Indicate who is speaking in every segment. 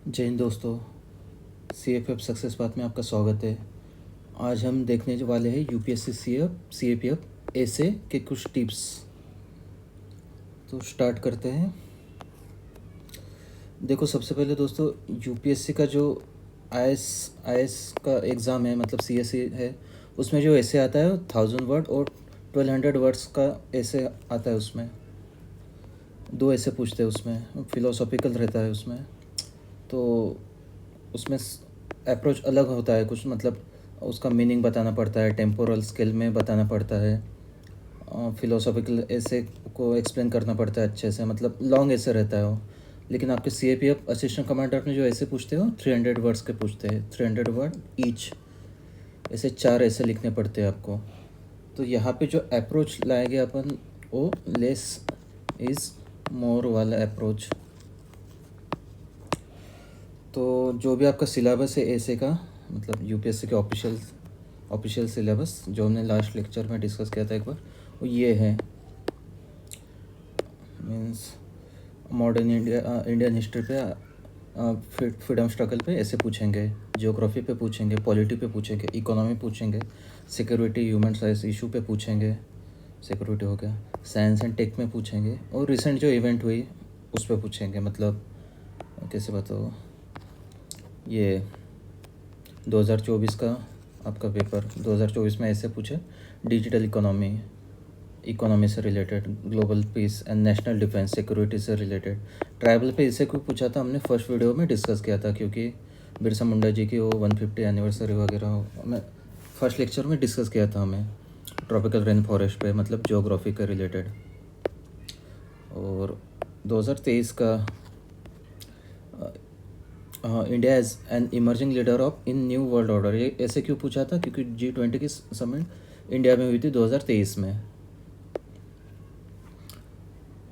Speaker 1: जय हिंद दोस्तों। CFF success बात में आपका स्वागत है। आज हम देखने जो वाले हैं UPSC CAPF ऐसे के कुछ टिप्स। तो स्टार्ट करते हैं। देखो, सबसे पहले दोस्तों UPSC का जो IS का एग्ज़ाम है, मतलब CSE है, उसमें जो ऐसे आता है 1000 वर्ड और 1200 वर्ड्स का ऐसे आता है। उसमें दो ऐसे पूछते हैं, उसमें फिलोसॉफिकल रहता है। उसमें तो उसमें अप्रोच अलग होता है कुछ, मतलब उसका मीनिंग बताना पड़ता है, टेम्पोरल स्केल में बताना पड़ता है, फिलोसॉफिकल ऐसे को एक्सप्लेन करना पड़ता है अच्छे से, मतलब लॉन्ग ऐसे रहता है वो। लेकिन आपके CAPF असिस्टेंट कमांडर में जो ऐसे पूछते हो 300 वर्ड्स के पूछते हैं, 300 वर्ड ईच, ऐसे 4 ऐसे लिखने पड़ते हैं आपको। तो यहाँ पे जो अप्रोच लाएंगे अपन, वो लेस इज़ मोर वाला अप्रोच। तो जो भी आपका सिलेबस है ऐसे का, मतलब UPSC के ऑफिशियल सिलेबस जो हमने लास्ट लेक्चर में डिस्कस किया था एक बार, वो ये है। मीन्स मॉडर्न इंडियन हिस्ट्री पे, फ्रीडम स्ट्रगल पे ऐसे पूछेंगे, ज्योग्राफी पे पूछेंगे, पॉलिटी पे पूछेंगे, इकोनॉमी पूछेंगे, सिक्योरिटी ह्यूमन राइट्स इशू पे पूछेंगे, सिक्योरिटी हो गया, साइंस एंड टेक में पूछेंगे, और रिसेंट जो इवेंट हुई उस पर पूछेंगे। मतलब कैसे बताओ, ये 2024 का आपका पेपर 2024 में ऐसे पूछे, डिजिटल इकोनॉमी से related, global piece and national defence security से रिलेटेड। ट्राइबल पे इसे क्यों पूछा था, हमने फर्स्ट वीडियो में डिस्कस किया था, क्योंकि बिरसा मुंडा जी की वो 150 एनिवर्सरी वगैरह हमें फर्स्ट लेक्चर में डिस्कस किया था हमें, ट्रॉपिकल रेन फॉरेस्ट पे, मतलब ज्योग्राफी के रिलेटेड। और 2023 का India as an emerging leader of in new world order, ये ऐसे क्यों पूछा था, क्योंकि G20 की समिट इंडिया में हुई थी 2023 में।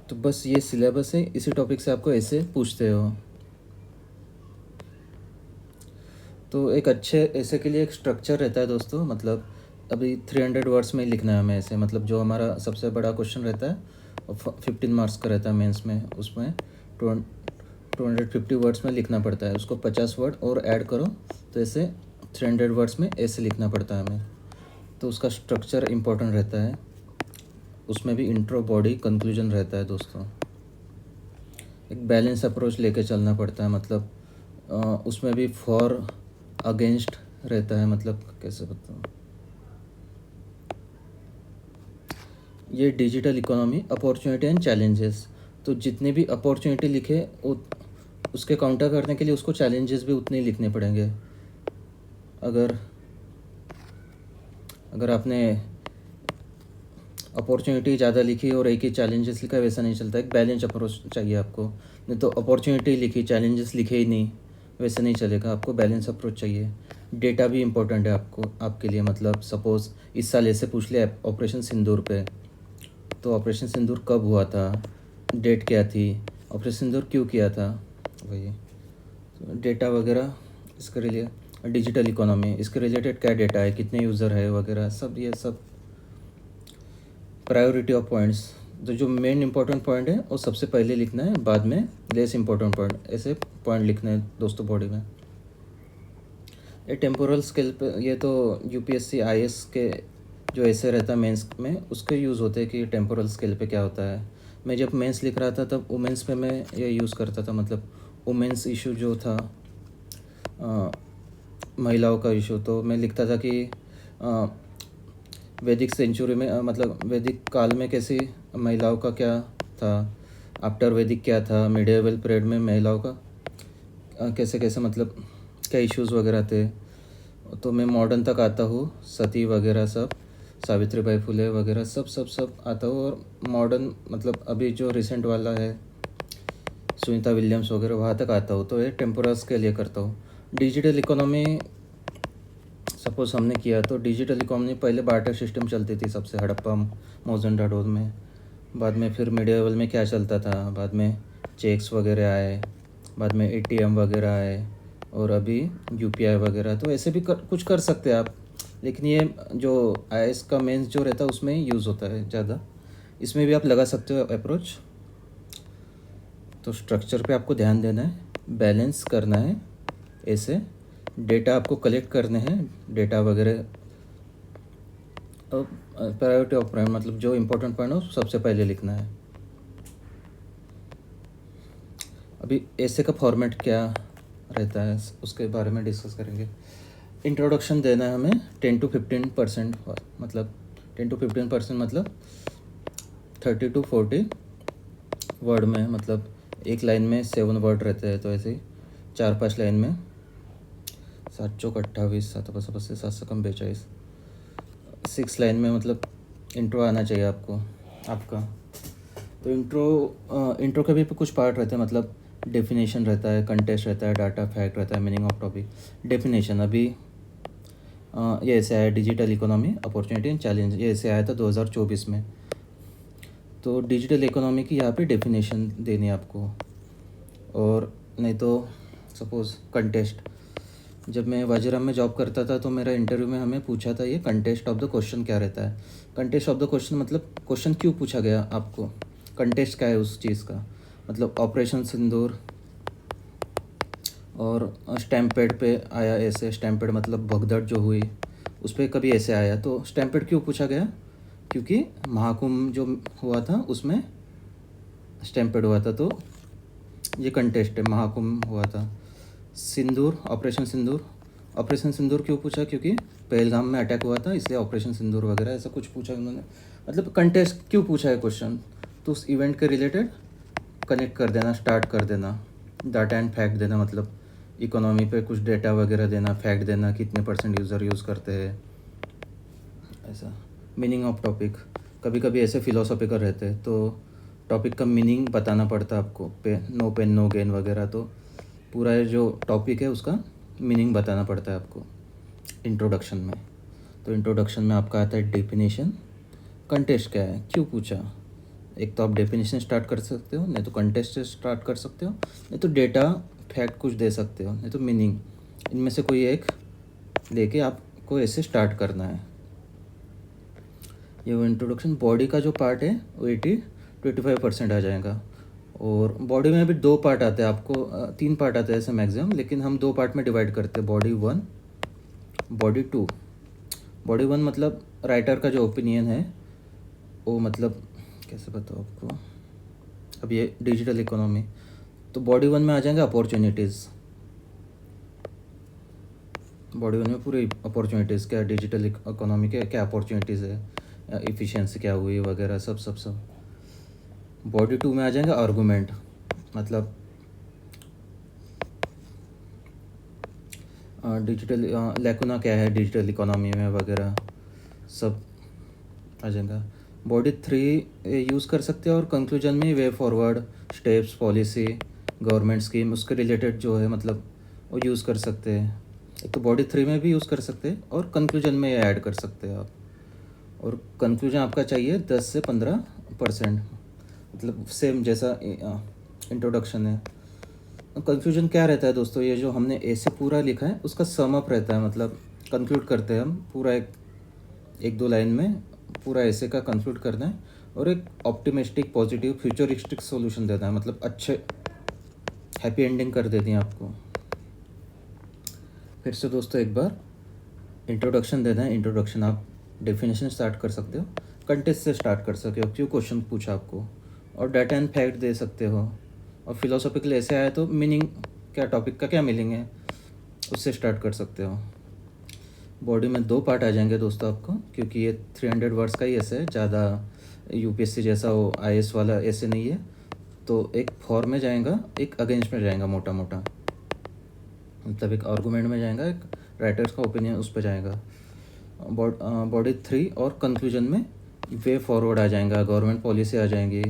Speaker 1: तो बस ये सिलेबस है, इसी टॉपिक से आपको ऐसे पूछते हो। तो एक अच्छे ऐसे के लिए एक स्ट्रक्चर रहता है दोस्तों, मतलब अभी 300 वर्ड्स में ही लिखना है हमें ऐसे, मतलब जो हमारा सबसे बड़ा क्वेश्चन रहता है 15 मार्क्स का रहता है मेंस में, उसमें 250 वर्ड्स में लिखना पड़ता है, उसको 50 वर्ड और ऐड करो तो ऐसे 300 वर्ड्स में ऐसे लिखना पड़ता है हमें। तो उसका स्ट्रक्चर इम्पोर्टेंट रहता है, उसमें भी इंट्रो, बॉडी, कंक्लूजन रहता है दोस्तों। एक बैलेंस अप्रोच लेके चलना पड़ता है, मतलब उसमें भी फॉर अगेंस्ट रहता है, मतलब कैसे बताऊँ, ये digital economy, opportunity and challenges. तो जितने भी अपॉर्चुनिटी लिखे उसके काउंटर करने के लिए उसको चैलेंजेस भी उतने ही लिखने पड़ेंगे। अगर आपने अपॉर्चुनिटी ज़्यादा लिखी और एक ही चैलेंजेस लिखा, वैसा नहीं चलता। एक बैलेंस अप्रोच चाहिए आपको, नहीं तो अपॉर्चुनिटी लिखी चैलेंजेस लिखे ही नहीं, वैसे नहीं चलेगा। आपको बैलेंस अप्रोच चाहिए। डेटा भी इम्पोर्टेंट है आपके लिए, मतलब सपोज़ इस साल ऐसे पूछ लिया ऑपरेशन सिंदूर पे, तो ऑपरेशन सिंदूर कब हुआ था, डेट क्या थी, ऑपरेशन सिंदूर क्यों किया था, वही डेटा वगैरह। इसके लिए डिजिटल इकोनॉमी, इसके रिलेटेड क्या डेटा है, कितने यूज़र है वगैरह, सब ये सब। प्रायोरिटी ऑफ पॉइंट्स, तो जो मेन इंपॉर्टेंट पॉइंट है वो सबसे पहले लिखना है, बाद में लेस इंपॉर्टेंट पॉइंट, ऐसे पॉइंट लिखने हैं दोस्तों बॉडी में। ये टेम्पोरल स्केल पे, ये तो UPSC IS के जो ऐसे रहता है मेंस में, उसके यूज़ होते हैं कि टेम्पोरल स्केल पे क्या होता है। मैं जब मेंस लिख रहा था तब वुमेंस पे मैं ये यूज़ करता था, मतलब वुमेंस इशू जो था, महिलाओं का इशू, तो मैं लिखता था कि वैदिक सेंचुरी में, मतलब वैदिक काल में कैसी महिलाओं का क्या था, आफ्टर वैदिक क्या था, मिडिएवल पीरियड में महिलाओं का कैसे कैसे, मतलब क्या इश्यूज़ वगैरह थे। तो मैं मॉडर्न तक आता हूँ, सती वगैरह सब, सावित्रीबाई फुले वगैरह सब सब सब आता हूँ। और मॉडर्न मतलब अभी जो रिसेंट वाला है सुनीता विलियम्स वगैरह, वहाँ तक आता हूँ। तो ये टेम्पोरल्स के लिए करता हूँ। डिजिटल इकोनॉमी सपोज हमने किया, तो डिजिटल इकोनॉमी पहले बार्टर सिस्टम चलती थी सबसे, हड़प्पा मोहनजोदड़ो में। बाद में फिर मिडिएवल में क्या चलता था, बाद में चेक्स वगैरह आए, बाद में ATM वगैरह आए, और अभी UPI वगैरह। तो ऐसे भी कुछ कर सकते हैं आप, लेकिन ये जो IS का मेंस जो रहता है उसमें ही यूज़ होता है ज़्यादा। इसमें भी आप लगा सकते हो अप्रोच। तो स्ट्रक्चर पे आपको ध्यान देना है। बैलेंस करना है ऐसे, डेटा आपको कलेक्ट करने हैं, डेटा वगैरह। प्रायोरिटी ऑफ प्राइम मतलब जो इम्पोर्टेंट पॉइंट हो सबसे पहले लिखना है। अभी ऐसे का फॉर्मेट क्या रहता है उसके बारे में डिस्कस करेंगे। इंट्रोडक्शन देना है हमें 10 to 15%, मतलब 10 to 15% मतलब 30 to 40 वर्ड में, मतलब एक लाइन में 7 वर्ड रहते हैं, तो ऐसे ही 4-5 लाइन में 7 चौक 28, 7 पाँच 7 7 से कम 42, 6 लाइन में मतलब इंट्रो आना चाहिए आपका। तो इंट्रो के भी कुछ पार्ट रहते हैं, मतलब डेफिनेशन रहता है, कंटेस्ट रहता है, डाटा फैक्ट रहता है, मीनिंग ऑफ टॉपिक। डेफिनेशन अभी ये ऐसे आया, digital economy opportunity and challenge, ये ऐसे आया था 2024 में। तो डिजिटल इकोनॉमी की यहाँ पे डेफिनेशन देनी है आपको। और नहीं तो सपोज़ कंटेस्ट, जब मैं वाजीराम में जॉब करता था तो मेरा इंटरव्यू में हमें पूछा था ये कंटेस्ट ऑफ द क्वेश्चन क्या रहता है। कंटेस्ट ऑफ द क्वेश्चन मतलब क्वेश्चन क्यों पूछा गया आपको, कंटेस्ट क्या है उस चीज़ का। मतलब ऑपरेशन सिंदूर और स्टैम्पेड पे आया ऐसे, स्टैम्पेड मतलब भगदड़ जो हुई उस पर कभी ऐसे आया। तो स्टैम्पेड क्यों पूछा गया, क्योंकि महाकुंभ जो हुआ था उसमें स्टैम्पेड हुआ था, तो ये कंटेस्ट है, महाकुंभ हुआ था। सिंदूर, ऑपरेशन सिंदूर क्यों पूछा, क्योंकि पहलगाम में अटैक हुआ था इसलिए ऑपरेशन सिंदूर वगैरह ऐसा कुछ पूछा उन्होंने। मतलब कंटेस्ट क्यों पूछा है क्वेश्चन, तो उस इवेंट के रिलेटेड कनेक्ट कर देना, स्टार्ट कर देना। डाटा एंड फैक्ट देना, मतलब इकोनॉमी पे कुछ डेटा वगैरह देना, फैक्ट देना, कितने % यूज़र यूज़ करते हैं ऐसा। मीनिंग ऑफ टॉपिक, कभी कभी ऐसे फिलोसॉफिकल रहते हैं तो टॉपिक का मीनिंग बताना पड़ता है आपको, नो पेन नो गेन वगैरह, तो पूरा जो टॉपिक है उसका मीनिंग बताना पड़ता है आपको इंट्रोडक्शन में। तो इंट्रोडक्शन में आपका आता है डेफिनेशन, कंटेस्ट क्या है, क्यों पूछा। एक तो आप डेफिनेशन स्टार्ट कर सकते हो, नहीं तो कंटेस्ट से स्टार्ट कर सकते हो, नहीं तो डेटा फैक्ट कुछ दे सकते हो, नहीं तो मीनिंग। इनमें से कोई एक लेके आपको ऐसे स्टार्ट करना है। ये वो इंट्रोडक्शन। बॉडी का जो पार्ट है वो 80-85% आ जाएगा। और बॉडी में भी 2 पार्ट आते हैं, आपको 3 पार्ट आते हैं ऐसे मैक्सिमम, लेकिन हम 2 पार्ट में डिवाइड करते हैं, बॉडी 1, बॉडी 2। बॉडी 1 मतलब राइटर का जो ओपिनियन है वो, मतलब कैसे बताऊँ आपको। अब ये डिजिटल इकोनॉमी, तो बॉडी 1 में आ जाएंगे अपॉर्चुनिटीज़। बॉडी 1 में पूरी अपॉर्चुनिटीज़, क्या डिजिटल इकोनॉमी के क्या अपॉर्चुनिटीज़ है, इफ़िशियंसी क्या हुई वगैरह, सब। बॉडी 2 में आ जाएंगे आर्गूमेंट, मतलब डिजिटल लैकुना क्या है डिजिटल इकोनॉमी में वगैरह सब आ जाएगा। बॉडी 3 यूज़ कर सकते हैं, और कंक्लूजन में way forward, steps, policy, government scheme, उसके रिलेटेड जो है मतलब वो यूज़ कर सकते हैं। एक तो बॉडी 3 में भी यूज़ कर सकते हैं और कंक्लूजन में ये ऐड कर सकते हैं आप। और कंक्लूजन आपका चाहिए 10 से 15%, मतलब सेम जैसा इंट्रोडक्शन है। कंक्लूजन क्या रहता है दोस्तों, ये जो हमने ऐसे पूरा लिखा है उसका सम अप रहता है, मतलब कंक्लूड करते हैं हम पूरा, एक 2 लाइन में पूरा ऐसे का कंक्लूड करना है, और एक ऑप्टिमिस्टिक, पॉजिटिव, फ्यूचरिस्टिक सॉल्यूशन देना है, मतलब अच्छे हैप्पी एंडिंग कर देनी है आपको। फिर से दोस्तों एक बार इंट्रोडक्शन देना है। इंट्रोडक्शन आप डेफिनेशन स्टार्ट कर सकते हो, कंटेस्ट से स्टार्ट कर सकते हो, क्यों क्वेश्चन पूछा आपको, और डाटा एंड फैक्ट दे सकते हो। और फिलोसॉफिकल ऐसे आया तो मीनिंग क्या, टॉपिक का क्या मीनिंग है उससे स्टार्ट कर सकते हो। बॉडी में 2 पार्ट आ जाएंगे दोस्तों आपको, क्योंकि ये 300 वर्ड्स का ही ऐसे है, ज़्यादा यूपीएससी जैसा वो आईएएस वाला ऐसे नहीं है। तो एक फॉर में जाएगा, एक अगेंस्ट में जाएगा, मोटा मोटा मतलब एक आर्गूमेंट में जाएगा, एक राइटर्स का ओपिनियन उस पर जाएगा। बॉडी 3 और कंक्लूजन में वे फॉरवर्ड आ जाएगा, गवर्नमेंट पॉलिसी आ जाएंगी।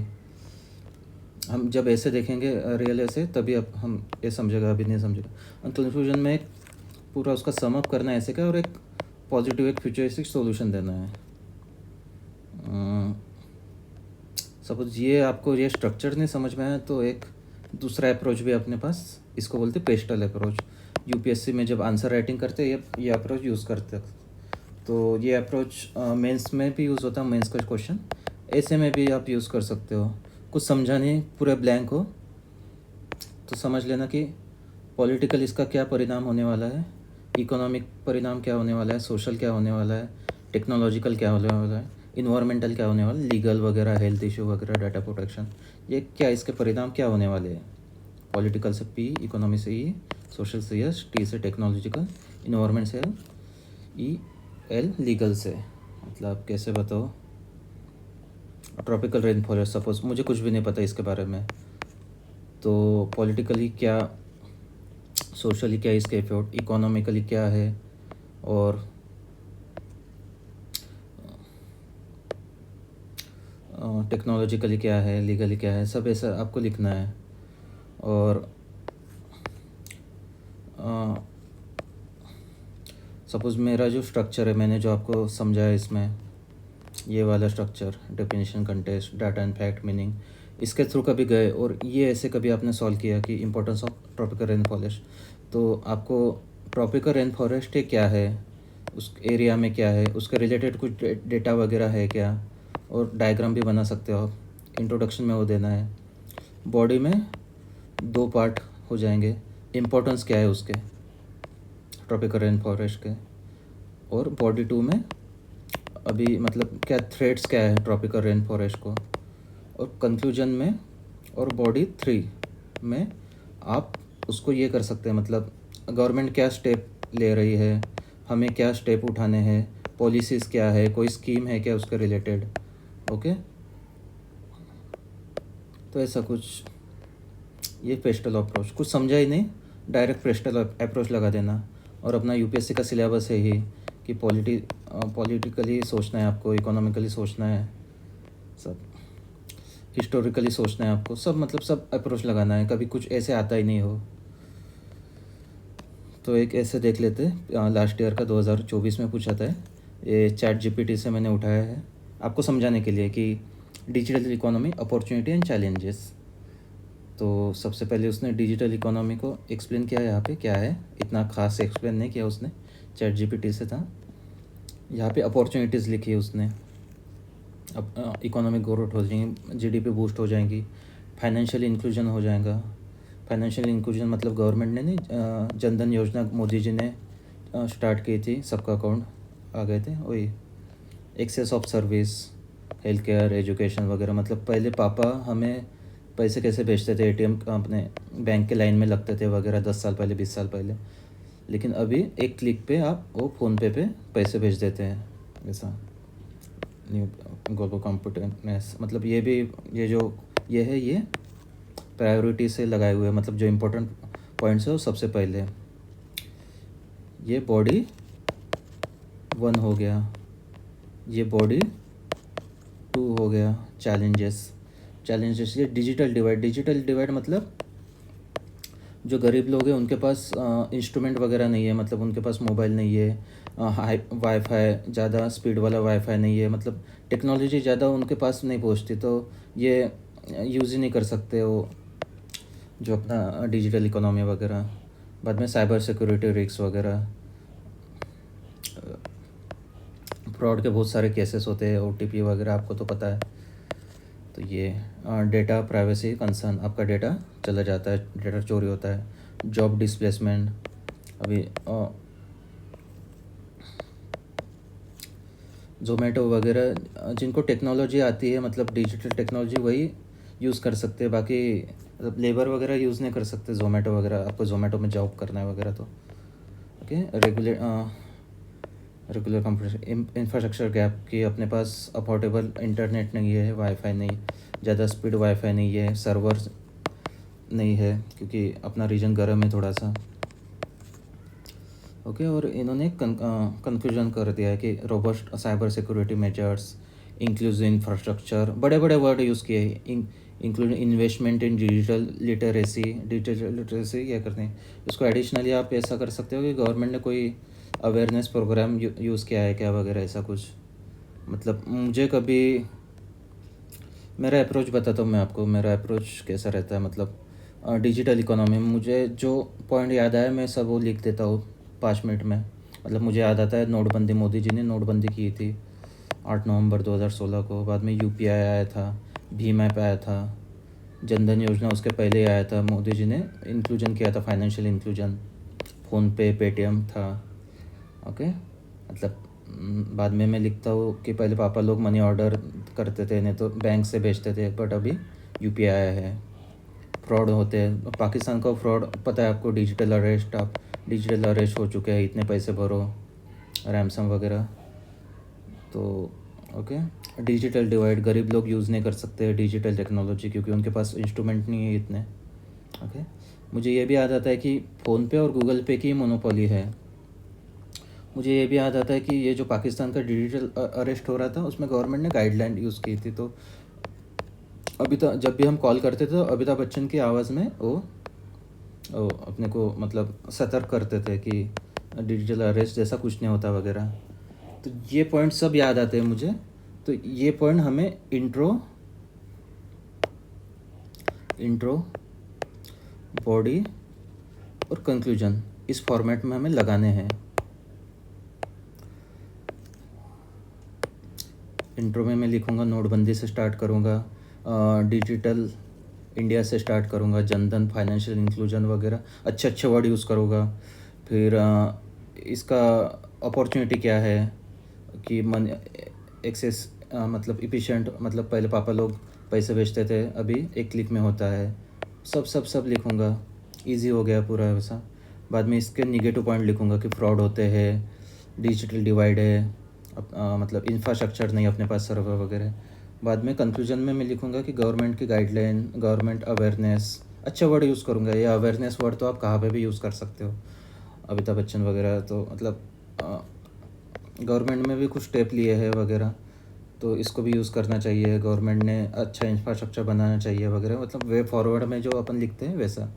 Speaker 1: हम जब ऐसे देखेंगे रियल ऐसे, तभी अब हम ये समझेगा, अभी नहीं समझेगा। कंक्लूजन में एक पूरा उसका सम अप करना है ऐसे का, और एक पॉजिटिव, एक फ्यूचरिस्टिक सॉल्यूशन देना है। सपोज ये आपको ये स्ट्रक्चर नहीं समझ में आया तो एक दूसरा अप्रोच भी अपने पास, इसको बोलते पेस्टल अप्रोच। यूपीएससी में जब आंसर राइटिंग करते हैं ये अप्रोच यूज़ करते हैं। तो ये अप्रोच मेंस में भी यूज़ होता है, मेंस का क्वेश्चन ऐसे में भी आप यूज़ कर सकते हो। कुछ समझा नहीं, पूरा ब्लैंक हो तो समझ लेना कि पॉलिटिकल इसका क्या परिणाम होने वाला है, इकोनॉमिक परिणाम क्या होने वाला है, सोशल क्या होने वाला है, टेक्नोलॉजिकल क्या होने वाला है, इन्वायरमेंटल क्या होने वाला है, लीगल वगैरह, हेल्थ इशू वगैरह, डाटा प्रोटेक्शन, ये क्या इसके परिणाम क्या होने वाले हैं। पॉलिटिकल से पी, इकोनॉमी से ई, सोशल से एस, टी से टेक्नोलॉजिकल, इन्वायरमेंट से एल, ई एल लीगल से। मतलब कैसे बताओ, ट्रॉपिकल रेन फॉरेस्ट सपोज, मुझे कुछ भी नहीं पता इसके बारे में, तो पॉलिटिकली क्या, सोशली क्या इसके इफेक्ट, इकोनॉमिकली क्या है, और टेक्नोलॉजिकली क्या है, लीगली क्या है, सब ऐसा आपको लिखना है। और सपोज़ मेरा जो स्ट्रक्चर है, मैंने जो आपको समझाया इसमें, ये वाला structure, definition, contest, data and fact, meaning, इसके थ्रू कभी गए और ये ऐसे कभी आपने सॉल्व किया कि importance of tropical rain forest, तो आपको ट्रॉपिकल रेन फॉरेस्ट क्या है, उस एरिया में क्या है, उसके रिलेटेड कुछ डेटा वगैरह है क्या, और डायग्राम भी बना सकते हो आप। इंट्रोडक्शन में वो देना है। बॉडी में 2 पार्ट हो जाएंगे, इम्पोर्टेंस क्या है उसके, ट्रॉपिकल रेन फॉरेस्ट के, और बॉडी 2 में अभी मतलब क्या थ्रेड्स क्या है ट्रॉपिकल रेन फॉरेस्ट को, और कंक्लूजन में, और बॉडी 3 में आप उसको ये कर सकते हैं, मतलब गवर्नमेंट क्या स्टेप ले रही है, हमें क्या स्टेप उठाने हैं, पॉलिसीज़ क्या है, कोई स्कीम है क्या उसके रिलेटेड। ओके, तो ऐसा कुछ, ये पेस्टल अप्रोच, कुछ समझा ही नहीं, डायरेक्ट पेस्टल अप्रोच लगा देना। और अपना यूपीएससी का सिलेबस है ही कि पॉलिटिकली सोचना है आपको, इकोनॉमिकली सोचना है, सब हिस्टोरिकली सोचना है आपको, सब मतलब सब अप्रोच लगाना है, कभी कुछ ऐसे आता ही नहीं हो। तो एक ऐसे देख लेते, लास्ट ईयर का 2024 में पूछा था, ये चैट जीपीटी से मैंने उठाया है आपको समझाने के लिए कि digital economy, opportunity and challenges. तो सबसे पहले उसने डिजिटल इकोनॉमी को एक्सप्लेन किया, यहाँ पे क्या है, इतना खास एक्सप्लेन नहीं किया उसने, चैट जीपीटी से था। यहाँ पे अपॉर्चुनिटीज़ लिखी है उसने, अब इकोनॉमिक ग्रोथ हो जाएंगी, जीडीपी बूस्ट हो जाएंगी, फाइनेंशियल इंक्लूजन हो जाएगा। फाइनेंशियल इंक्लूजन मतलब गवर्नमेंट ने नहीं, जनधन योजना मोदी जी ने स्टार्ट की थी, सबका अकाउंट आ गए थे वही, access of service, health care, education वगैरह। मतलब पहले पापा हमें पैसे कैसे भेजते थे, एटीएम अपने बैंक के लाइन में लगते थे वगैरह, 10 साल पहले, 20 साल पहले, लेकिन अभी एक क्लिक पे आप वो फ़ोनपे पे पैसे भेज देते हैं, ऐसा न्यू ग्लोबल कॉम्पिटेंटनेस। मतलब ये भी, ये जो ये है, ये प्रायोरिटी से लगाए हुए हैं, मतलब जो इम्पोर्टेंट पॉइंट्स है वो सबसे पहले। ये बॉडी 1 हो गया, ये बॉडी 2 हो गया, चैलेंजेस। ये डिजिटल डिवाइड मतलब जो गरीब लोग हैं उनके पास इंस्ट्रूमेंट वगैरह नहीं है, मतलब उनके पास मोबाइल नहीं है, हाई वाईफाई, ज़्यादा स्पीड वाला वाईफाई नहीं है, मतलब टेक्नोलॉजी ज़्यादा उनके पास नहीं पहुंचती, तो ये यूज़ ही नहीं कर सकते वो जो अपना डिजिटल इकोनॉमी वगैरह। बाद में साइबर सिक्योरिटी रिस्क वगैरह, फ्रॉड के बहुत सारे केसेस होते हैं, ओटीपी वगैरह, आपको तो पता है। तो ये डेटा प्राइवेसी कंसर्न, आपका डेटा चला जाता है, डेटा चोरी होता है। जॉब डिस्प्लेसमेंट, अभी जोमेटो वगैरह जिनको टेक्नोलॉजी आती है, मतलब डिजिटल टेक्नोलॉजी, वही यूज़ कर सकते हैं, बाकी मतलब लेबर वगैरह यूज़ नहीं कर सकते जोमेटो वगैरह, आपको जोमेटो में जॉब करना है वगैरह तो। Okay, regular computer infrastructure gap, कि अपने पास अफोर्डेबल इंटरनेट नहीं है, वाईफाई नहीं, ज़्यादा स्पीड वाईफाई नहीं है, सर्वर नहीं है क्योंकि अपना रीजन गर्म है थोड़ा सा। ओके, और इन्होंने कंक्लूजन कर दिया है कि robust cyber security measures, inclusive infrastructure, बड़े बड़े वर्ड यूज़ किए हैं, इंक्लूडिंग इन्वेस्टमेंट इन डिजिटल लिटरेसी क्या करते हैं इसको। एडिशनली आप ऐसा कर सकते हो कि गवर्नमेंट ने कोई अवेयरनेस प्रोग्राम यूज़ किया है क्या वगैरह, ऐसा कुछ। मतलब मुझे कभी, मेरा अप्रोच बताता हूँ मैं आपको, मेरा अप्रोच कैसा रहता है। मतलब डिजिटल इकोनॉमी में मुझे जो पॉइंट याद आया मैं सब वो लिख देता हूँ 5 मिनट में। मतलब मुझे याद आता है नोटबंदी, मोदी जी ने नोटबंदी की थी 8 नवंबर 2016 को। बाद में यूपीआई आया था, भीम ऐप आया था, जनधन योजना उसके पहले ही आया था, मोदी जी ने इंक्लूजन किया था, फाइनेंशियल इंक्लूजन। फ़ोनपे, पेटीएम था। ओके, मतलब बाद में मैं लिखता हूँ कि पहले पापा लोग मनी ऑर्डर करते थे, नहीं तो बैंक से भेजते थे, बट अभी यूपीआई आया है। फ्रॉड होते हैं पाकिस्तान का, फ्रॉड पता है आपको, डिजिटल अरेस्ट, आप डिजिटल अरेस्ट हो चुके हैं, इतने पैसे भरो, रैमसम वगैरह। तो ओके, डिजिटल डिवाइड, गरीब लोग यूज़ नहीं कर सकते डिजिटल टेक्नोलॉजी क्योंकि उनके पास इंस्ट्रूमेंट नहीं है इतने। ओके, मुझे ये भी याद आता है कि फ़ोनपे और गूगल पे की मोनोपोली है। मुझे ये भी याद आता है कि ये जो पाकिस्तान का डिजिटल अरेस्ट हो रहा था उसमें गवर्नमेंट ने गाइडलाइन यूज़ की थी। तो अभी तो जब भी हम कॉल करते थे तो अमिताभ बच्चन की आवाज़ में वो अपने को मतलब सतर्क करते थे कि डिजिटल अरेस्ट जैसा कुछ नहीं होता वगैरह। तो ये पॉइंट सब याद आते हैं मुझे। तो ये पॉइंट हमें इंट्रो बॉडी और कंक्लूजन इस फॉर्मेट में हमें लगाने हैं। इंट्रो में मैं लिखूँगा नोटबंदी से स्टार्ट करूँगा, डिजिटल इंडिया से स्टार्ट करूँगा, जनधन, फाइनेंशियल इंक्लूजन वगैरह अच्छे अच्छे वर्ड यूज़ करूँगा। फिर इसका अपॉर्चुनिटी क्या है कि मन एक्सेस मतलब इफिशिएंट, मतलब पहले पापा लोग पैसे भेजते थे, अभी एक क्लिक में होता है। सब सब सब लिखूँगा, इजी हो गया पूरा वैसा। बाद में इसके निगेटिव पॉइंट लिखूँगा कि फ्रॉड होते हैं, डिजिटल डिवाइड है, मतलब इंफ्रास्ट्रक्चर नहीं अपने पास, सर्वर वगैरह। बाद में कंक्लूजन में मैं लिखूँगा कि गवर्नमेंट की गाइडलाइन, गवर्नमेंट अवेयरनेस, अच्छे वर्ड यूज़ करूँगा। ये अवेयरनेस वर्ड तो आप कहाँ पे भी यूज़ कर सकते हो, अमिताभ बच्चन वगैरह। तो मतलब गवर्नमेंट में भी कुछ स्टेप लिए हैं वगैरह, तो इसको भी यूज़ करना चाहिए। गवर्नमेंट ने अच्छा इंफ्रास्ट्रक्चर बनाना चाहिए वगैरह, मतलब वे फॉरवर्ड में जो अपन लिखते हैं वैसा।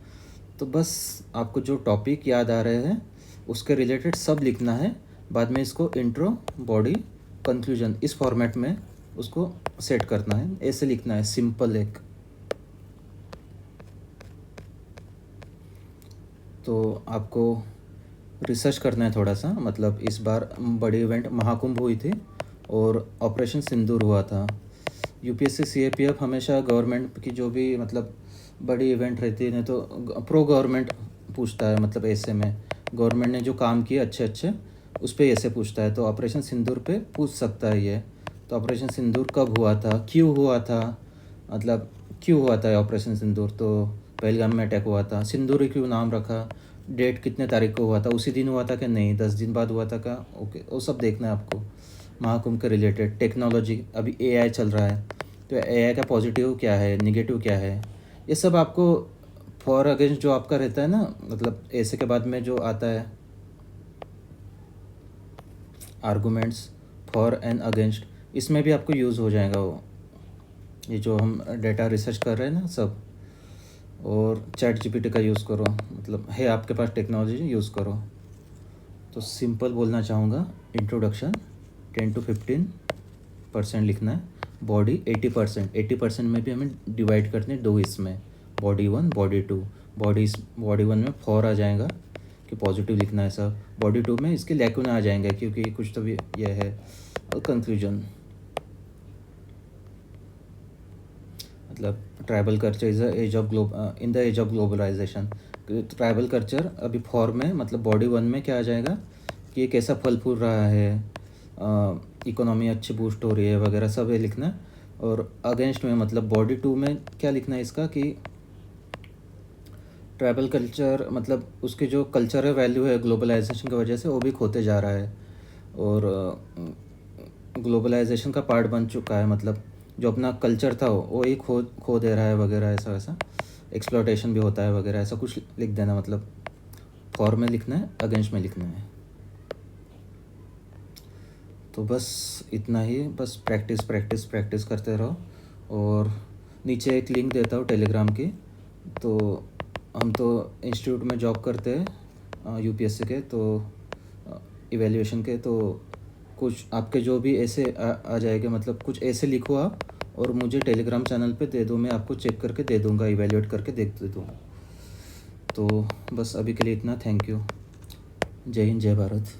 Speaker 1: तो बस आपको जो टॉपिक याद आ रहे हैं उसके रिलेटेड सब लिखना है। बाद में इसको इंट्रो, बॉडी, कंक्लूजन इस फॉर्मेट में उसको सेट करना है, ऐसे लिखना है, सिंपल एक। तो आपको रिसर्च करना है थोड़ा सा, मतलब इस बार बड़ी इवेंट महाकुंभ हुई थी और ऑपरेशन सिंदूर हुआ था। यूपीएससी सीएपीएफ हमेशा गवर्नमेंट की जो भी मतलब बड़ी इवेंट रहती है, नहीं तो प्रो गवर्नमेंट पूछता है, मतलब ऐसे में गवर्नमेंट ने जो काम किए अच्छे अच्छे उस पर ऐसे पूछता है। तो ऑपरेशन सिंदूर पे पूछ सकता है ये। तो ऑपरेशन सिंदूर कब हुआ था, क्यों हुआ था, मतलब क्यों हुआ था ऑपरेशन सिंदूर। तो पहलगाम में अटैक हुआ था, सिंदूर क्यों नाम रखा, डेट कितने तारीख को हुआ था, उसी दिन हुआ था कि नहीं, 10 दिन बाद हुआ था क्या, ओके, वो सब देखना है आपको। महाकुंभ के रिलेटेड टेक्नोलॉजी, अभी एआई चल रहा है, तो एआई का पॉजिटिव क्या है, निगेटिव क्या है, ये सब आपको फॉर अगेंस्ट जो आपका रहता है ना, मतलब ऐसे के बाद में जो आता है आर्गूमेंट्स, फॉर एंड अगेंस्ट, इसमें भी आपको यूज़ हो जाएगा वो, ये जो हम डेटा रिसर्च कर रहे हैं ना सब। और चैट जीपीटी का यूज़ करो, मतलब है आपके पास टेक्नोलॉजी, यूज़ करो। तो सिंपल बोलना चाहूँगा, इंट्रोडक्शन 10 to 15% लिखना है, बॉडी 80%, 80% में भी हमें डिवाइड करते हैं दो इसमें, बॉडी 1, बॉडी 2। बॉडी 1 में फॉर आ जाएगा कि पॉजिटिव लिखना है सब, बॉडी 2 में इसके लैक्यूना आ जाएंगे क्योंकि कुछ तो भी ये है। और कंक्लूजन, मतलब tribal culture is as of in the age of globalisation. Tribal culture अभी फॉर में, मतलब बॉडी 1 में क्या आ जाएगा कि ये कैसा फल फूल रहा है, इकोनॉमी अच्छी बूस्ट हो रही है वगैरह, सब ये लिखना है। और अगेंस्ट में मतलब बॉडी 2 में क्या लिखना है इसका कि ट्राइबल कल्चर, मतलब उसके जो कल्चरल वैल्यू है ग्लोबलाइजेशन की वजह से वो भी खोते जा रहा है, और ग्लोबलाइजेशन का पार्ट बन चुका है, मतलब जो अपना कल्चर था वो ही खो दे रहा है वगैरह, ऐसा वैसा, एक्सप्लॉयटेशन भी होता है वगैरह, ऐसा कुछ लिख देना। मतलब फॉर में लिखना है, अगेंस्ट में लिखना है। तो बस इतना ही, बस प्रैक्टिस प्रैक्टिस प्रैक्टिस करते रहो। और नीचे एक लिंक देता हूँ टेलीग्राम की। तो हम तो इंस्टीट्यूट में जॉब करते हैं यूपीएससी के, तो इवैल्यूएशन के, तो कुछ आपके जो भी ऐसे आ जाएगा, मतलब कुछ ऐसे लिखो आप और मुझे टेलीग्राम चैनल पे दे दो, मैं आपको चेक करके दे दूँगा, इवैल्यूएट करके दे दूँगा। तो बस अभी के लिए इतना, थैंक यू, जय हिंद, जय भारत।